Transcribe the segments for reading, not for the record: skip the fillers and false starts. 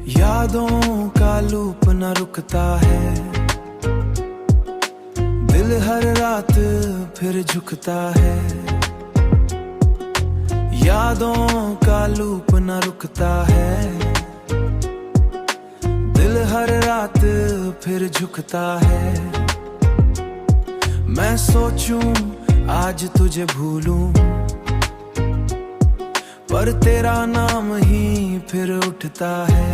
यादों का लूप न रुकता है, दिल हर रात फिर झुकता है। यादों का लूप न रुकता है, दिल हर रात फिर झुकता है। मैं सोचूं आज तुझे भूलूं, पर तेरा नाम ही फिर उठता है।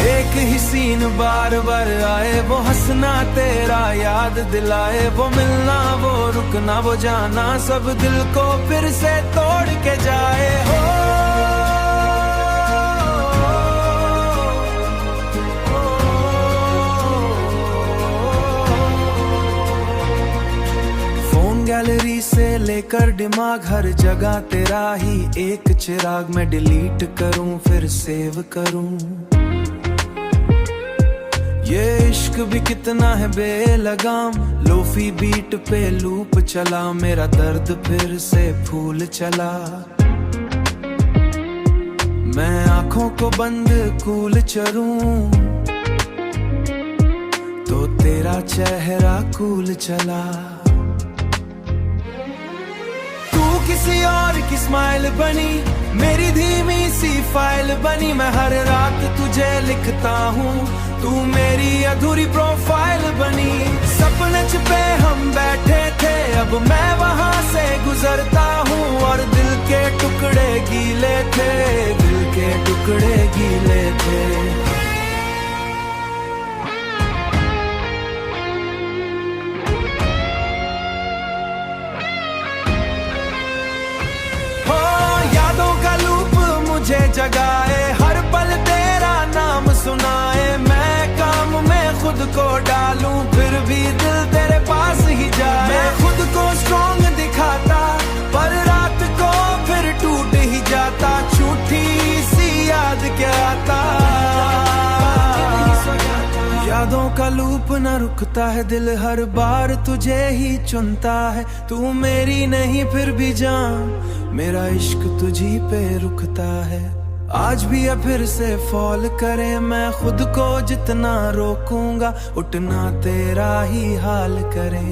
एक ही सीन बार बार आए, वो हंसना तेरा याद दिलाए, वो मिलना वो रुकना वो जाना, सब दिल को फिर से तोड़ के जाए। हो गैलरी से लेकर दिमाग हर जगह तेरा ही एक चिराग, मैं डिलीट करूं फिर सेव करूं। ये इश्क भी कितना है बेलगाम, लोफी बीट पे लूप चला, मेरा दर्द फिर से फूल चला। मैं आंखों को बंद कूल चरूं, तो तेरा चेहरा कूल चला। किसी और की स्माइल बनी, मेरी धीमी सी फाइल बनी, मैं हर रात तुझे लिखता हूँ, तू मेरी अधूरी प्रोफाइल बनी। सपने पे हम बैठे थे, अब मैं वहाँ से गुजरता हूँ, और दिल के टुकड़े गीले थे, दिल के टुकड़े गीले थे। जगाए हर पल तेरा नाम सुनाए, मैं काम में खुद को डालूं, फिर भी दिल तेरे पास ही जाए। मैं खुद को स्ट्रॉन्ग दिखाता, पर रात को फिर टूट ही जाता, झूठी सी याद क्या आता। यादों का लूप न रुकता है, दिल हर बार तुझे ही चुनता है, तू मेरी नहीं फिर भी जान, मेरा इश्क तुझी पे रुकता है। आज भी या फिर से फॉल करे, मैं खुद को जितना रोकूंगा, उठना तेरा ही हाल करे।